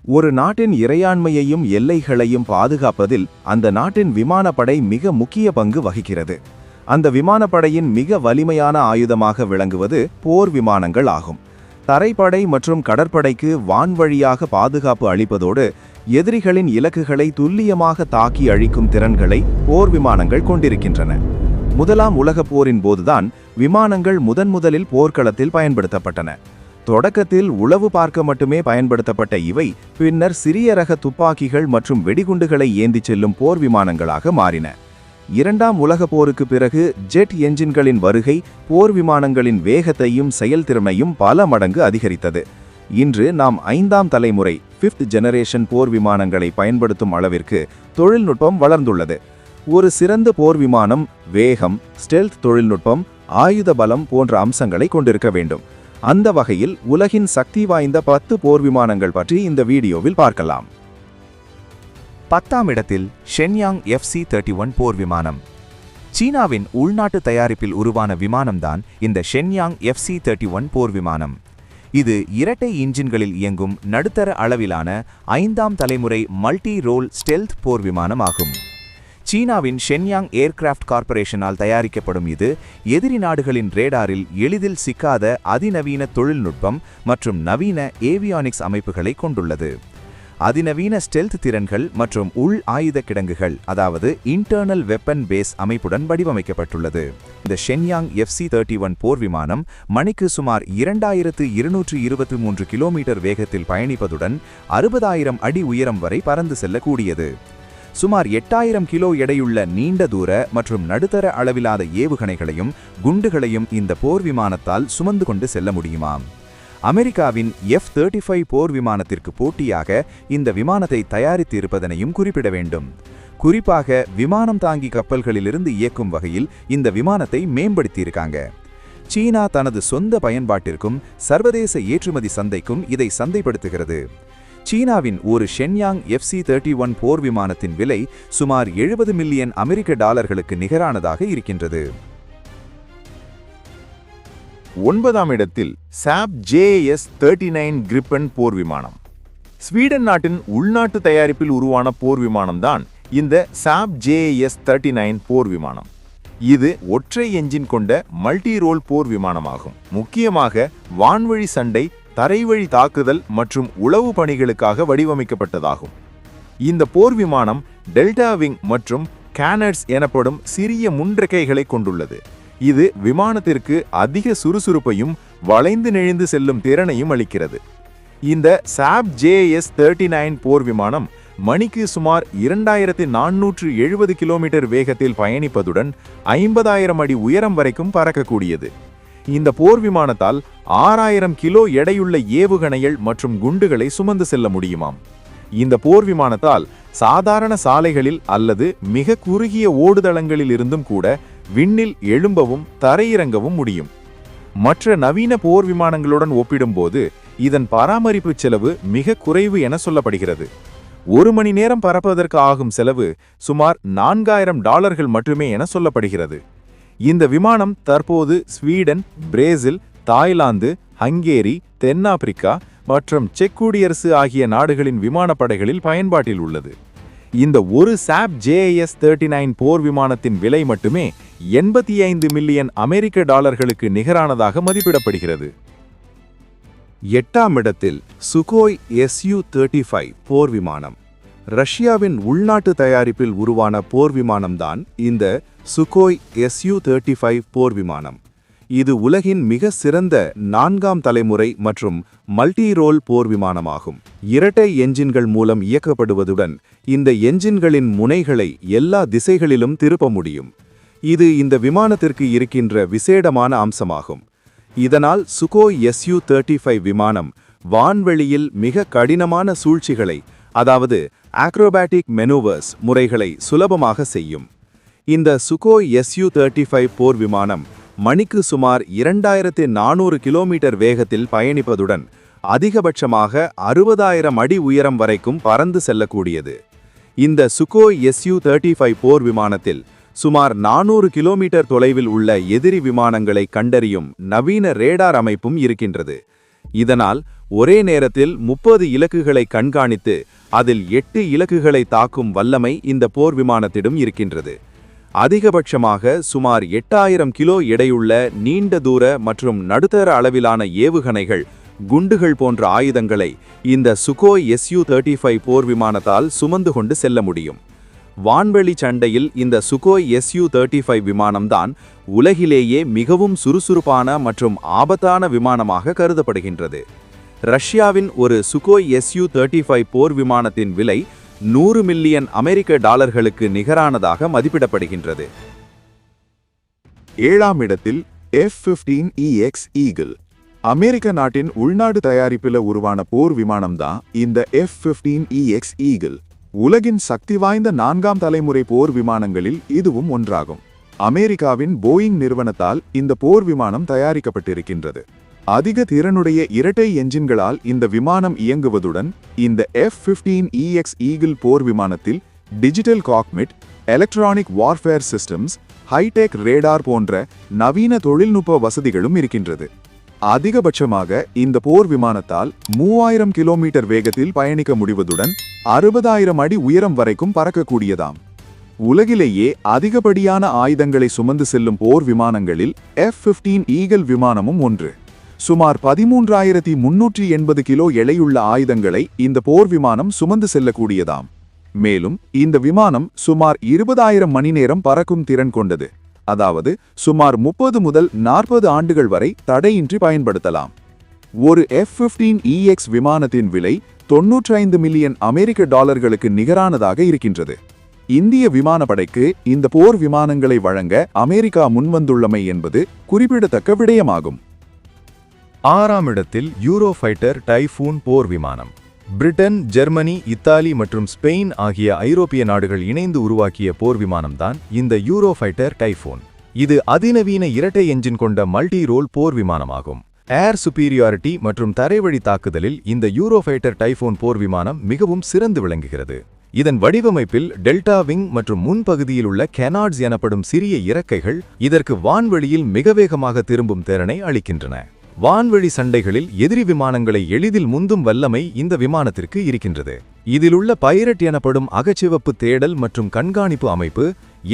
ஒரு நாட்டின் இறையாண்மையையும் எல்லைகளையும் பாதுகாப்பதில் அந்த நாட்டின் விமானப்படை மிக முக்கிய பங்கு வகிக்கிறது. அந்த விமானப்படையின் மிக வலிமையான ஆயுதமாக விளங்குவது போர் விமானங்கள் ஆகும். தரைப்படை மற்றும் கடற்படைக்கு வான்வழியாக பாதுகாப்பு அளிப்பதோடு எதிரிகளின் இலக்குகளை துல்லியமாக தாக்கி அழிக்கும் திறன்களை போர் விமானங்கள் கொண்டிருக்கின்றன. முதலாம் உலகப் போரின் போதுதான் விமானங்கள் முதன்முதலில் போர்க்களத்தில் பயன்படுத்தப்பட்டன. தொடக்கத்தில் உளவு பார்க்க மட்டுமே பயன்படுத்தப்பட்ட இவை பின்னர் சிறிய ரக துப்பாக்கிகள் மற்றும் வெடிகுண்டுகளை ஏந்திச் செல்லும் போர் விமானங்களாக மாறின. இரண்டாம் உலகப் போருக்கு பிறகு ஜெட் என்ஜின்களின் வருகை போர் விமானங்களின் வேகத்தையும் செயல்திறனையும் பல மடங்கு அதிகரித்தது. இன்று நாம் 5ஆம் தலைமுறை 5th ஜெனரேஷன் போர் விமானங்களை பயன்படுத்தும் அளவிற்கு தொழில்நுட்பம் வளர்ந்துள்ளது. ஒரு சிறந்த போர் விமானம் வேகம், ஸ்டெல்த் தொழில்நுட்பம், ஆயுத பலம் போன்ற அம்சங்களை கொண்டிருக்க வேண்டும். அந்த வகையில் உலகின் சக்தி வாய்ந்த 10 போர் விமானங்கள் பற்றி இந்த வீடியோவில் பார்க்கலாம். 10ஆம் இடத்தில் ஷென்யாங் FC-31 போர் விமானம். சீனாவின் உள்நாட்டு தயாரிப்பில் உருவான விமானம்தான் இந்த ஷென்யாங் FC-31 போர் விமானம். இது இரட்டை இன்ஜின்களில் இயங்கும் நடுத்தர அளவிலான 5ஆம் தலைமுறை மல்டி ரோல் ஸ்டெல்த் போர் விமானம் ஆகும். சீனாவின் ஷென்யாங் ஏர்கிராஃப்ட் கார்ப்பரேஷனால் தயாரிக்கப்படும் இது எதிரி நாடுகளின் ரேடாரில் எளிதில் சிக்காத அதிநவீன தொழில்நுட்பம் மற்றும் நவீன ஏவியானிக்ஸ் அமைப்புகளை கொண்டுள்ளது. அதிநவீன ஸ்டெல்த் திறன்கள் மற்றும் உள் ஆயுத கிடங்குகள், அதாவது இன்டர்னல் வெப்பன் பேஸ் அமைப்புடன் வடிவமைக்கப்பட்டுள்ளது. இந்த ஷென்யாங் FC-31 போர் விமானம் மணிக்கு சுமார் 2223 கிலோமீட்டர் வேகத்தில் பயணிப்பதுடன் 60,000 அடி உயரம் வரை பறந்து செல்லக்கூடியது. சுமார் 8000 கிலோ எடையுள்ள நீண்ட தூர மற்றும் நடுத்தர அளவிலான ஏவுகணைகளையும் குண்டுகளையும் இந்த போர் விமானத்தால் சுமந்து கொண்டு செல்ல முடியுமாம். அமெரிக்காவின் F-35 போர் விமானத்திற்கு போட்டியாக இந்த விமானத்தை தயாரித்து இருப்பதனையும் குறிப்பிட வேண்டும். குறிப்பாக விமானம் தாங்கி கப்பல்களிலிருந்து இயக்கும் வகையில் இந்த விமானத்தை மேம்படுத்தியிருக்காங்க. சீனா தனது சொந்த பயன்பாட்டிற்கும் சர்வதேச ஏற்றுமதி சந்தைக்கும் இதை சந்தைப்படுத்துகிறது. சீனாவின் ஒரு ஷென்யாங் FC-31 போர் விமானத்தின் விலை சுமார் $70 மில்லியன் நிகரானதாக இருக்கின்றது. 9ஆம் இடத்தில் சாப் JS-39 கிரிப்பன் போர் விமானம். ஸ்வீடன் நாட்டின் உள்நாட்டு தயாரிப்பில் உருவான போர் விமானம்தான் இந்த சாப் JS-39 போர் விமானம். இது ஒற்றை என்ஜின் கொண்ட மல்டி ரோல் போர் விமானமாகும். முக்கியமாக வான்வழி சண்டை, தரைவழி தாக்குதல் மற்றும் உளவு பணிகளுக்காக வடிவமைக்கப்பட்டதாகும். இந்த போர் விமானம் டெல்டா விங் மற்றும் கேனர்ஸ் எனப்படும் சிறிய முன்றைக்கைகளை கொண்டுள்ளது. இது விமானத்திற்கு அதிக சுறுசுறுப்பையும் வளைந்து நெளிந்து செல்லும் திறனையும் அளிக்கிறது. இந்த சாப் JS-39 போர் விமானம் மணிக்கு சுமார் 2470 கிலோமீட்டர் வேகத்தில் பயணிப்பதுடன் 50,000 அடி உயரம் வரைக்கும் பறக்கக்கூடியது. இந்த போர் விமானத்தால் 6000 கிலோ எடையுள்ள ஏவுகணைகள் மற்றும் குண்டுகளை சுமந்து செல்ல முடியுமாம். இந்த போர் விமானத்தால் சாதாரண சாலைகளில் அல்லது மிக குறுகிய ஓடுதளங்களில் இருந்தும் கூட விண்ணில் எழும்பவும் தரையிறங்கவும் முடியும். மற்ற நவீன போர் விமானங்களுடன் ஒப்பிடும்போது இதன் பராமரிப்பு செலவு மிக குறைவு என சொல்லப்படுகிறது. 1 மணி நேரம் பறப்பதற்கு ஆகும் செலவு சுமார் $4000 மட்டுமே என சொல்லப்படுகிறது. இந்த விமானம் தற்போது ஸ்வீடன், பிரேசில், தாய்லாந்து, ஹங்கேரி, தென்னாப்பிரிக்கா மற்றும் செக் குடியரசு ஆகிய நாடுகளின் விமானப்படைகளில் பயன்பாட்டில் உள்ளது. இந்த ஒரு சாப் JS-39 போர் விமானத்தின் விலை மட்டுமே $85 மில்லியன் நிகரானதாக மதிப்பிடப்படுகிறது. 8ஆம் இடத்தில் சுகோய் Su-35 போர் விமானம். ரஷ்யாவின் உள்நாட்டு தயாரிப்பில் உருவான போர் விமானம்தான் இந்த சுகோய் Su-35 போர் விமானம். இது உலகின் மிக சிறந்த 4ஆம் தலைமுறை மற்றும் மல்டி ரோல் போர் விமானமாகும். இரட்டை என்ஜின்கள் மூலம் இயக்கப்படுவதுடன் இந்த என்ஜின்களின் முனைகளை எல்லா திசைகளிலும் திருப்ப முடியும். இது இந்த விமானத்திற்கு இருக்கின்ற விசேடமான அம்சமாகும். இதனால் சுகோய் Su-35 விமானம் வான்வெளியில் மிக கடினமான சூழ்ச்சிகளை, அதாவது ஆக்ரோபாட்டிக் மெனூவர்ஸ் முறைகளை சுலபமாக செய்யும். இந்த சுகோய் Su-35 போர் விமானம் மணிக்கு சுமார் 2400 கிலோமீட்டர் வேகத்தில் பயணிப்பதுடன் அதிகபட்சமாக 60,000 அடி உயரம் வரைக்கும் பறந்து செல்லக்கூடியது. இந்த சுகோய் Su-35 போர் விமானத்தில் சுமார் 400 கிலோமீட்டர் தொலைவில் உள்ள எதிரி விமானங்களை கண்டறியும் நவீன ரேடார் அமைப்பும் இருக்கின்றது. இதனால் ஒரே நேரத்தில் 30 இலக்குகளை கண்காணித்து அதில் 8 இலக்குகளை தாக்கும் வல்லமை இந்த போர் விமானத்திடம் இருக்கின்றது. அதிகபட்சமாக சுமார் 8000 கிலோ எடையுள்ள நீண்ட தூர மற்றும் நடுத்தர அளவிலான ஏவுகணைகள், குண்டுகள் போன்ற ஆயுதங்களை இந்த சுகோய் Su-35 போர் விமானத்தால் சுமந்து கொண்டு செல்ல முடியும். வான்வெளி சண்டையில் இந்த சுகோய் Su-35 விமானம்தான் உலகிலேயே மிகவும் சுறுசுறுப்பான மற்றும் ஆபத்தான விமானமாக கருதப்படுகின்றது. ரஷ்யாவின் ஒரு சுகோய் Su-35 போர் விமானத்தின் விலை $100 மில்லியன் அமெரிக்க நிகரானதாக மதிப்பிடப்படுகின்றது. 7ஆம் இடத்தில் F-15EX ஈகிள். அமெரிக்க நாட்டின் உள்நாடு தயாரிப்பில் உருவான போர் விமானம்தான் இந்த F-15EX ஈகிள். உலகின் சக்தி வாய்ந்த 4ஆம் தலைமுறை போர் விமானங்களில் இதுவும் ஒன்றாகும். அமெரிக்காவின் போயிங் நிறுவனத்தால் இந்த போர் விமானம் தயாரிக்கப்பட்டிருக்கின்றது. அதிக திறனுடைய இரட்டை என்ஜின்களால் இந்த விமானம் இயங்குவதுடன் இந்த F-15EX ஈகிள் போர் விமானத்தில் digital cockpit, electronic warfare systems, hi-tech radar போன்ற நவீன தொழில்நுட்ப வசதிகளும் இருக்கின்றது. அதிகபட்சமாக இந்த போர் விமானத்தால் 3000 கிலோமீட்டர் வேகத்தில் பயணிக்க முடிவதுடன் 60000 அடி உயரம் வரைக்கும் பறக்கக்கூடியதாம். உலகிலேயே அதிகப்படியான ஆயுதங்களை சுமந்து செல்லும் போர் விமானங்களில் F-15 ஈகிள் விமானமும் ஒன்று. சுமார் 13380 கிலோ எடையுள்ள ஆயுதங்களை இந்த போர் விமானம் சுமந்து செல்லக்கூடியதாம். மேலும் இந்த விமானம் சுமார் 20000 மணி நேரம் பறக்கும் திறன் கொண்டது. அதாவது சுமார் 30 முதல் 40 ஆண்டுகள் வரை தடையின்றி பயன்படுத்தலாம். ஒரு F-15EX விமானத்தின் விலை $95 மில்லியன் அமெரிக்க நிகரானதாக இருக்கின்றது. இந்திய விமானப்படைக்கு இந்த போர் விமானங்களை வழங்க அமெரிக்கா முன்வந்துள்ளமை என்பது குறிப்பிடத்தக்க விடயமாகும். 6ஆம் இடத்தில் யூரோஃபைட்டர் டைஃபூன் போர் விமானம். பிரிட்டன், ஜெர்மனி, இத்தாலி மற்றும் ஸ்பெயின் ஆகிய ஐரோப்பிய நாடுகள் இணைந்து உருவாக்கிய போர் விமானம்தான் இந்த யூரோஃபைட்டர் டைஃபூன். இது அதிநவீன இரட்டை என்ஜின் கொண்ட மல்டி ரோல் போர் விமானமாகும். ஏர் சுப்பீரியாரிட்டி மற்றும் தரைவழி தாக்குதலில் இந்த யூரோஃபைட்டர் டைஃபூன் போர் விமானம் மிகவும் சிறந்து விளங்குகிறது. இதன் வடிவமைப்பில் டெல்டா விங் மற்றும் முன்பகுதியில் உள்ள கேனார்ட்ஸ் எனப்படும் சிறிய இறக்கைகள் இதற்கு வான்வெளியில் மிக வேகமாக திரும்பும் திறனை அளிக்கின்றன. வான்வழி சண்டைகளில் எதிரி விமானங்களை எளிதில் முந்தும் வல்லமை இந்த விமானத்திற்கு இருக்கின்றது. இதிலுள்ள பைரட் எனப்படும் அகச்சிவப்பு தேடல் மற்றும் கண்காணிப்பு அமைப்பு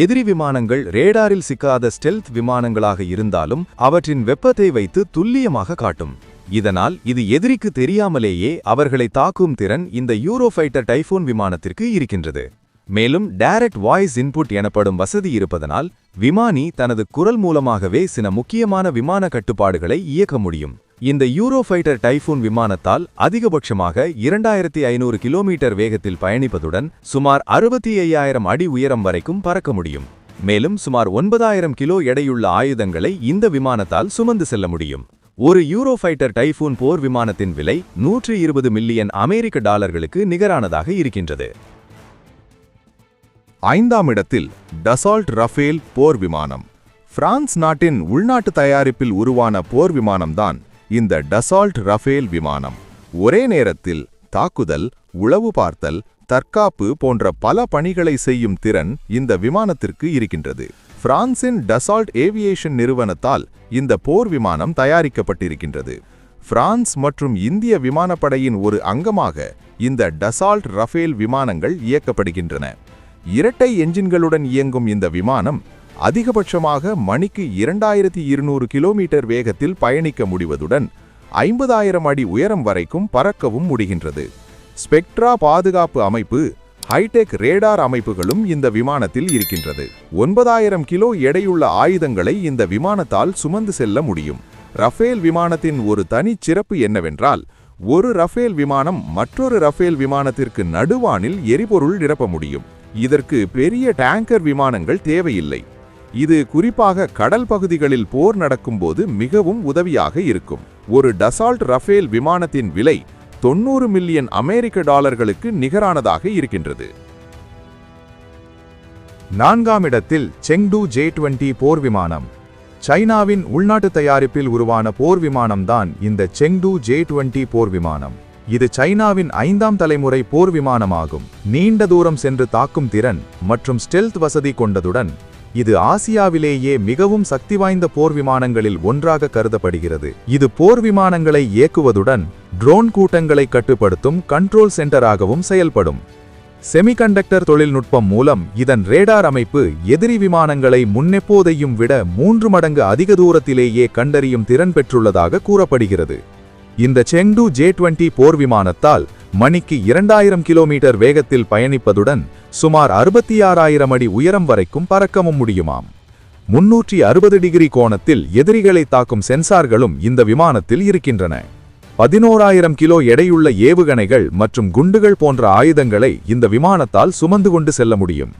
எதிரி விமானங்கள் ரேடாரில் சிக்காத ஸ்டெல்த் விமானங்களாக இருந்தாலும் அவற்றின் வெப்பத்தை வைத்து துல்லியமாக காட்டும். இதனால் இது எதிரிக்கு தெரியாமலேயே அவர்களை தாக்கும் திறன் இந்த யூரோஃபைட்டர் டைஃபூன் விமானத்திற்கு இருக்கின்றது. மேலும் டைரக்ட் வாய்ஸ் இன்புட் எனப்படும் வசதி இருப்பதனால் விமானி தனது குரல் மூலமாகவே சில முக்கியமான விமான கட்டுப்பாடுகளை இயக்க முடியும். இந்த யூரோஃபைட்டர் டைஃபூன் விமானத்தால் அதிகபட்சமாக 2500 கிலோமீட்டர் வேகத்தில் பயணிப்பதுடன் சுமார் 65000 அடி உயரம் வரைக்கும் பறக்க முடியும். மேலும் சுமார் 9000 கிலோ எடையுள்ள ஆயுதங்களை இந்த விமானத்தால் சுமந்து செல்ல முடியும். ஒரு யூரோஃபைட்டர் டைஃபூன் போர் விமானத்தின் விலை $120 மில்லியன் அமெரிக்க நிகரானதாக இருக்கின்றது. 5ஆம் இடத்தில் டசால்ட் ரஃபேல் போர் விமானம். பிரான்ஸ் நாட்டின் உள்நாட்டு தயாரிப்பில் உருவான போர் விமானம்தான் இந்த டசால்ட் ரஃபேல் விமானம். ஒரே நேரத்தில் தாக்குதல், உளவு பார்த்தல், தற்காப்பு போன்ற பல பணிகளை செய்யும் திறன் இந்த விமானத்திற்கு இருக்கின்றது. பிரான்சின் டசால்ட் ஏவியேஷன் நிறுவனத்தால் இந்த போர் விமானம் தயாரிக்கப்பட்டிருக்கின்றது. பிரான்ஸ் மற்றும் இந்திய விமானப்படையின் ஒரு அங்கமாக இந்த டசால்ட் ரஃபேல் விமானங்கள் இயக்கப்படுகின்றன. இரட்டை என்ஜின்களுடன் இயங்கும் இந்த விமானம் அதிகபட்சமாக மணிக்கு 2200 கிலோமீட்டர் வேகத்தில் பயணிக்க முடிவதுடன் 50000 அடி உயரம் வரைக்கும் பறக்கவும் முடிகின்றது. ஸ்பெக்ட்ரா பாதுகாப்பு அமைப்பு, ஹைடெக் ரேடார் அமைப்புகளும் இந்த விமானத்தில் இருக்கின்றது. 9000 கிலோ எடையுள்ள ஆயுதங்களை இந்த விமானத்தால் சுமந்து செல்ல முடியும். ரஃபேல் விமானத்தின் ஒரு தனி சிறப்பு என்னவென்றால், ஒரு ரஃபேல் விமானம் மற்றொரு ரஃபேல் விமானத்திற்கு நடுவானில் எரிபொருள் நிரப்ப முடியும். இதற்கு பெரிய டேங்கர் விமானங்கள் தேவையில்லை. இது குறிப்பாக கடல் பகுதிகளில் போர் நடக்கும்போது மிகவும் உதவியாக இருக்கும். ஒரு டசால்ட் ரஃபேல் விமானத்தின் விலை $90 மில்லியன் அமெரிக்க நிகரானதாக இருக்கின்றது. 4ஆம் இடத்தில் செங்டு J-20 போர் விமானம். சைனாவின் உள்நாட்டு தயாரிப்பில் உருவான போர் விமானம்தான் இந்த செங்டு J-20 போர் விமானம். இது சைனாவின் 5ஆம் தலைமுறை போர் விமானமாகும். நீண்ட தூரம் சென்று தாக்கும் திறன் மற்றும் ஸ்டெல்த் வசதி கொண்டதுடன் இது ஆசியாவிலேயே மிகவும் சக்தி வாய்ந்த போர் விமானங்களில் ஒன்றாக கருதப்படுகிறது. இது போர் விமானங்களை இயக்குவதுடன் ட்ரோன் கூட்டங்களை கட்டுப்படுத்தும் கண்ட்ரோல் சென்டராகவும் செயல்படும். செமிகண்டக்டர் தொழில்நுட்பம் மூலம் இதன் ரேடார் அமைப்பு எதிரி விமானங்களை முன்னெப்போதையும் விட 3 மடங்கு அதிக தூரத்திலேயே கண்டறியும் திறன் பெற்றுள்ளதாக கூறப்படுகிறது. இந்த செங்டு J-20 போர் விமானத்தால் மணிக்கு 2000 கிலோமீட்டர் வேகத்தில் பயணிப்பதுடன் சுமார் 66,000 அடி உயரம் வரைக்கும் பறக்கவும் முடியுமாம். 360 டிகிரி கோணத்தில் எதிரிகளை தாக்கும் சென்சார்களும் இந்த விமானத்தில் இருக்கின்றன. 11,000 கிலோ எடையுள்ள ஏவுகணைகள் மற்றும் குண்டுகள் போன்ற ஆயுதங்களை இந்த விமானத்தால் சுமந்து கொண்டு செல்ல முடியும்.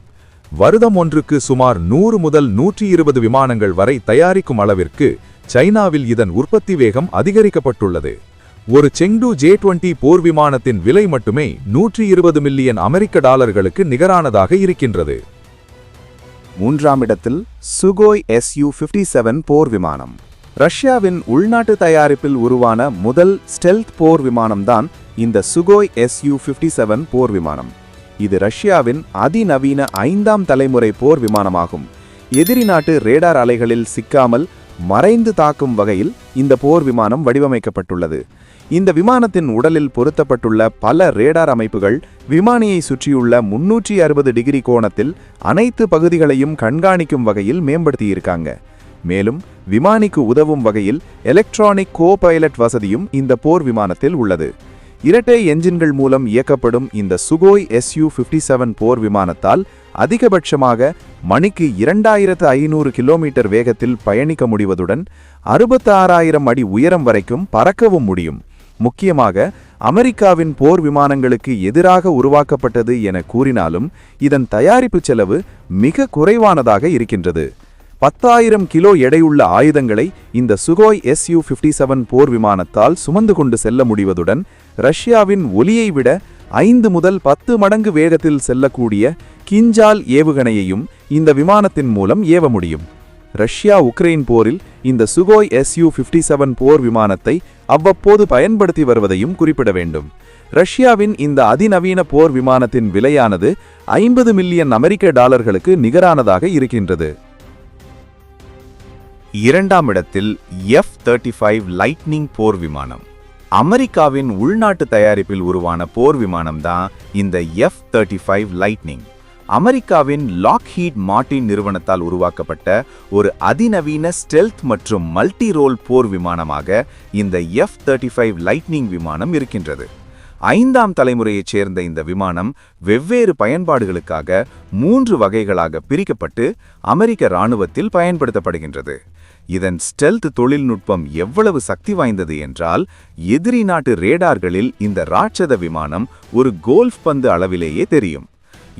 வருடம் ஒன்றுக்கு சுமார் 100 முதல் 120 விமானங்கள் வரை தயாரிக்கும் அளவிற்கு சைனாவில் இதன் உற்பத்தி வேகம் அதிகரிக்கப்பட்டுள்ளது. ஒரு செங்டு J-20 போர் விமானத்தின் விலை மட்டுமே $120 மில்லியன் அமெரிக்க நிகரானதாக இருக்கின்றது. 3ஆம் இடத்தில் சுகோய் Su-57 போர் விமானம். ரஷ்யாவின் உள்நாட்டு தயாரிப்பில் உருவான முதல் ஸ்டெல்த் போர் விமானம்தான் இந்த சுகோய் Su-57 போர் விமானம். இது ரஷ்யாவின் அதிநவீன 5ஆம் தலைமுறை போர் விமானமாகும். எதிரி நாட்டு ரேடார் அலைகளில் சிக்காமல் மறைந்து தாக்கும் வகையில் இந்த போர் விமானம் வடிவமைக்கப்பட்டுள்ளது. இந்த விமானத்தின் உடலில் பொருத்தப்பட்டுள்ள பல ரேடார் அமைப்புகள் விமானியை சுற்றியுள்ள 360 டிகிரி கோணத்தில் அனைத்து பகுதிகளையும் கண்காணிக்கும் வகையில் மேம்படுத்தியிருக்காங்க. மேலும் விமானிக்கு உதவும் வகையில் எலக்ட்ரானிக் கோ-பைலட் வசதியும் இந்த போர் விமானத்தில் உள்ளது. இரட்டை என்ஜின்கள் மூலம் இயக்கப்படும் இந்த சுகோய் Su-57 போர் விமானத்தால் அதிகபட்சமாக மணிக்கு 2500 கிலோமீட்டர் வேகத்தில் பயணிக்க முடிவதுடன் 66,000 அடி உயரம் வரைக்கும் பறக்கவும் முடியும். முக்கியமாக அமெரிக்காவின் போர் விமானங்களுக்கு எதிராக உருவாக்கப்பட்டது என கூறினாலும் இதன் தயாரிப்பு செலவு மிக குறைவானதாக இருக்கின்றது. 10,000 கிலோ எடையுள்ள ஆயுதங்களை இந்த சுகோய் Su-57 போர் விமானத்தால் சுமந்து கொண்டு செல்ல முடிவதுடன் ரஷ்யாவின் ஒலியை விட 5 முதல் 10 மடங்கு வேகத்தில் செல்லக்கூடிய கிஞ்சால் ஏவுகணையையும் இந்த விமானத்தின் மூலம் ஏவ முடியும். ரஷ்யா உக்ரைன் போரில் இந்த சுகோய் Su-57 போர் விமானத்தை அவ்வப்போது பயன்படுத்தி வருவதையும் குறிப்பிட வேண்டும். ரஷ்யாவின் இந்த அதிநவீன போர் விமானத்தின் விலையானது $50 மில்லியன் நிகரானதாக இருக்கின்றது. 2ஆம் இடத்தில் F-35 லைட்னிங் போர் விமானம். அமெரிக்காவின் உள்நாட்டு தயாரிப்பில் உருவான போர் விமானம்தான் இந்த F-35 லைட்னிங். அமெரிக்காவின் லாக்ஹீட் மார்டின் நிறுவனத்தால் உருவாக்கப்பட்ட ஒரு அதிநவீன ஸ்டெல்த் மற்றும் மல்டி ரோல் போர் விமானமாக இந்த F-35 லைட்னிங் விமானம் இருக்கின்றது. 5ஆம் தலைமுறையைச் சேர்ந்த இந்த விமானம் வெவ்வேறு பயன்பாடுகளுக்காக 3 வகைகளாக பிரிக்கப்பட்டு அமெரிக்க இராணுவத்தில் பயன்படுத்தப்படுகின்றது. இதன் ஸ்டெல்த் தொழில்நுட்பம் எவ்வளவு சக்தி வாய்ந்தது என்றால் எதிரி நாட்டு ரேடார்களில் இந்த ராட்சத விமானம் ஒரு கோல்ஃப் பந்து அளவிலேயே தெரியும்.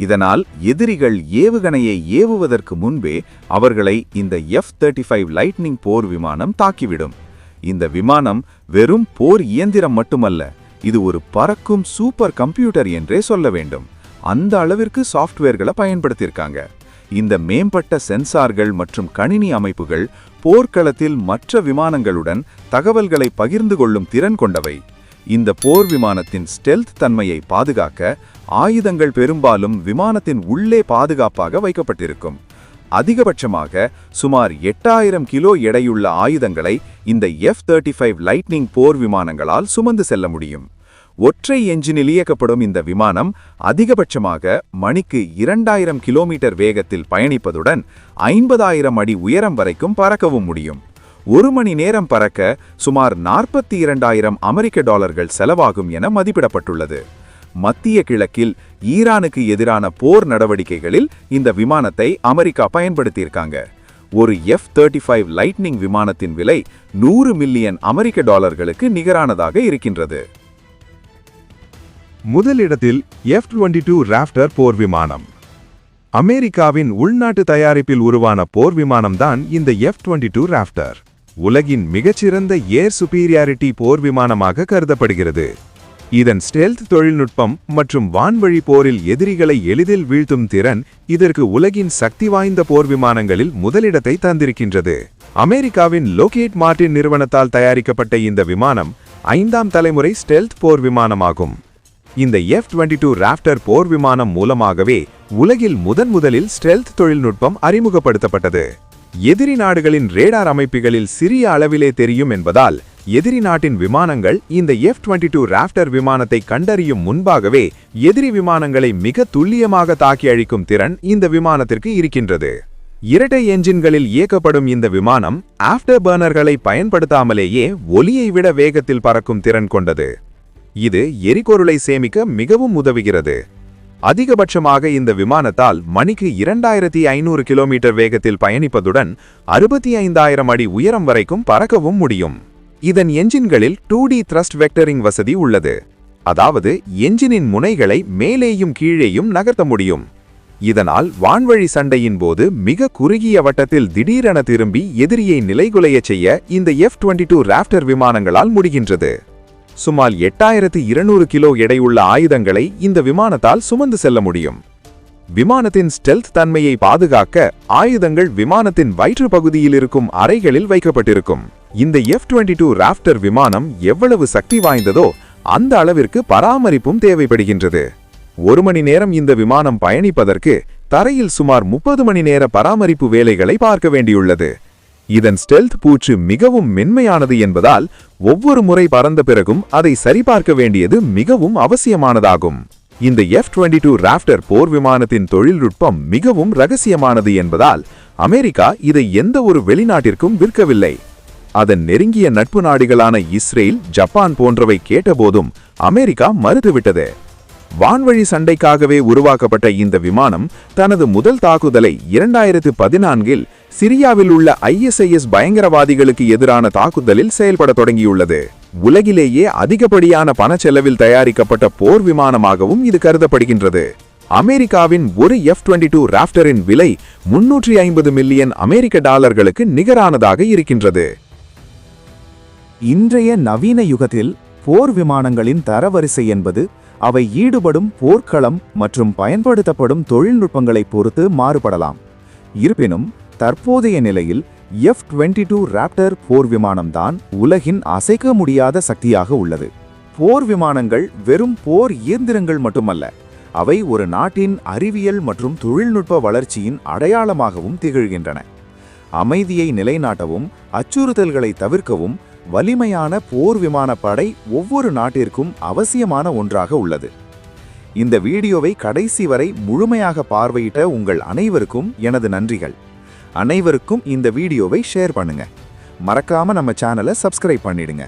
இதனால் எதிரிகள் ஏவுகணையை ஏவுவதற்கு முன்பே அவர்களை இந்த F-35 லைட்னிங் போர் விமானம் தாக்கிவிடும். இந்த விமானம் வெறும் போர் இயந்திரம் மட்டுமல்ல, இது ஒரு பறக்கும் சூப்பர் கம்ப்யூட்டர் என்றே சொல்ல வேண்டும். அந்த அளவிற்கு சாஃப்ட்வேர்களை பயன்படுத்தியிருக்காங்க. இந்த மேம்பட்ட சென்சார்கள் மற்றும் கணினி அமைப்புகள் போர்க்களத்தில் மற்ற விமானங்களுடன் தகவல்களை பகிர்ந்து கொள்ளும் திறன் கொண்டவை. இந்த போர் விமானத்தின் ஸ்டெல்த் தன்மையை பாதுகாக்க ஆயுதங்கள் பெரும்பாலும் விமானத்தின் உள்ளே பாதுகாப்பாக வைக்கப்பட்டிருக்கும். அதிகபட்சமாக சுமார் 8000 கிலோ எடையுள்ள ஆயுதங்களை இந்த F-35 லைட்னிங் போர் விமானங்களால் சுமந்து செல்ல முடியும். ஒற்றை என்ஜினில் இயக்கப்படும் இந்த விமானம் அதிகபட்சமாக மணிக்கு 2000 கிலோமீட்டர் வேகத்தில் பயணிப்பதுடன் 50,000 அடி உயரம் வரைக்கும் பறக்கவும் முடியும். 1 மணி நேரம் பறக்க சுமார் $42,000 செலவாகும் என மதிப்பிடப்பட்டுள்ளது. மத்திய கிழக்கில் ஈரானுக்கு எதிரான போர் நடவடிக்கைகளில் இந்த விமானத்தை அமெரிக்கா பயன்படுத்தியிருக்காங்க. ஒரு F-35 லைட்னிங் விமானத்தின் விலை $100 மில்லியன் நிகரானதாக இருக்கின்றது. முதலிடத்தில் F-22 ராப்டர் போர் விமானம். அமெரிக்காவின் உள்நாட்டு தயாரிப்பில் உருவான போர் விமானம்தான் இந்த F-22 ராப்டர். உலகின் மிகச்சிறந்த ஏர் சுப்பீரியாரிட்டி போர் விமானமாக கருதப்படுகிறது. இதன் ஸ்டெல்த் தொழில்நுட்பம் மற்றும் வான்வழி போரில் எதிரிகளை எளிதில் வீழ்த்தும் திறன் இதற்கு உலகின் சக்தி வாய்ந்த போர் விமானங்களில் முதலிடத்தை தந்திருக்கின்றது. அமெரிக்காவின் லோக்ஹீட் மார்டின் நிறுவனத்தால் தயாரிக்கப்பட்ட இந்த விமானம் 5ஆம் தலைமுறை ஸ்டெல்த் போர் விமானமாகும். இந்த F-22 ராப்டர் போர் விமானம் மூலமாகவே உலகில் முதலில் ஸ்டெல்த் தொழில்நுட்பம் அறிமுகப்படுத்தப்பட்டது. எதிரி நாடுகளின் ரேடார் அமைப்புகளில் சிறிய அளவிலே தெரியும் என்பதால் எதிரி நாட்டின் விமானங்கள் இந்த F-22 ராப்டர் விமானத்தை கண்டறியும் முன்பாகவே எதிரி விமானங்களை மிக துல்லியமாக தாக்கி அழிக்கும் திறன் இந்த விமானத்திற்கு இருக்கின்றது. இரட்டை என்ஜின்களில் இயக்கப்படும் இந்த விமானம் ஆஃப்டர் பர்னர்களை பயன்படுத்தாமலேயே ஒலியை விட வேகத்தில் பறக்கும் திறன் கொண்டது. இது எரிபொருளை சேமிக்க மிகவும் உதவுகிறது. அதிகபட்சமாக இந்த விமானத்தால் மணிக்கு 2500 கிலோமீட்டர் வேகத்தில் பயணிப்பதுடன் 65,000 அடி உயரம் வரைக்கும் பறக்கவும் முடியும். இதன் என்ஜின்களில் 2D த்ரஸ்ட் வெக்டரிங் வசதி உள்ளது. அதாவது என்ஜினின் முனைகளை மேலேயும் கீழேயும் நகர்த்த முடியும். இதனால் வான்வழி சண்டையின் போது மிக குறுகிய வட்டத்தில் திடீரென திரும்பி எதிரியை நிலைகுலையச் செய்ய இந்த F-22 ராப்டர் விமானங்களால் முடிகின்றது. சுமார் 8200 கிலோ எடையுள்ள ஆயுதங்களை இந்த விமானத்தால் சுமந்து செல்ல முடியும். விமானத்தின் ஸ்டெல்த் தன்மையை பாதுகாக்க ஆயுதங்கள் விமானத்தின் வயிற்று பகுதியில் இருக்கும் அறைகளில் வைக்கப்பட்டிருக்கும். இந்த F-22 ராப்டர் விமானம் எவ்வளவு சக்தி வாய்ந்ததோ அந்த அளவிற்கு பராமரிப்பும் தேவைப்படுகின்றது. 1 மணி நேரம் இந்த விமானம் பயணிப்பதற்கு தரையில் சுமார் 30 மணி நேர பராமரிப்பு வேலைகளை பார்க்க வேண்டியுள்ளது. இதன் ஸ்டெல்த் பூச்சு மிகவும் மென்மையானது என்பதால் ஒவ்வொரு முறை பறந்த பிறகும் அதை சரிபார்க்க வேண்டியது மிகவும் அவசியமானதாகும். இந்த F-22 ராப்டர் போர் விமானத்தின் தொழில்நுட்பம் மிகவும் ரகசியமானது என்பதால் அமெரிக்கா இதை எந்த ஒரு வெளிநாட்டிற்கும் விற்கவில்லை. அதன் நெருங்கிய நட்பு நாடுகளான இஸ்ரேல், ஜப்பான் போன்றவை கேட்டபோதும் அமெரிக்கா மறுத்துவிட்டது. வான்வழி சண்டைக்காகவே உருவாக்கப்பட்ட இந்த விமானம் தனது முதல் தாக்குதலை 2014இல் சிரியாவில் உள்ள ISIS பயங்கரவாதிகளுக்கு எதிரான தாக்குதலில் செயல்பட தொடங்கியுள்ளது. உலகிலேயே அதிகப்படியான பணச்செலவில் தயாரிக்கப்பட்ட போர் விமானமாகவும் இது கருதப்படுகின்றது. அமெரிக்காவின் ஒரு F-22 ராப்டரின் விலை 350 மில்லியன் அமெரிக்க டாலர்களுக்கு நிகரானதாக இருக்கின்றது. இன்றைய நவீன யுகத்தில் போர் விமானங்களின் தரவரிசை என்பது அவை ஈடுபடும் போர்க்களம் மற்றும் பயன்படுத்தப்படும் தொழில்நுட்பங்களை பொறுத்து மாறுபடலாம். இருப்பினும் தற்போதைய நிலையில் F-22 ராப்டர் போர் விமானம்தான் உலகின் அசைக்க முடியாத சக்தியாக உள்ளது. போர் விமானங்கள் வெறும் போர் இயந்திரங்கள் மட்டுமல்ல, அவை ஒரு நாட்டின் அறிவியல் மற்றும் தொழில்நுட்ப வளர்ச்சியின் அடையாளமாகவும் திகழ்கின்றன. அமைதியை நிலைநாட்டவும் அச்சுறுத்தல்களை தவிர்க்கவும் வலிமையான போர் விமானப்படை ஒவ்வொரு நாட்டிற்கும் அவசியமான ஒன்றாக உள்ளது. இந்த வீடியோவை கடைசி வரை முழுமையாக பார்வையிட்ட உங்கள் அனைவருக்கும் எனது நன்றிகள். அனைவருக்கும் இந்த வீடியோவை ஷேர் பண்ணுங்க. மறக்காம நம்ம சேனலை சப்ஸ்கிரைப் பண்ணிடுங்க.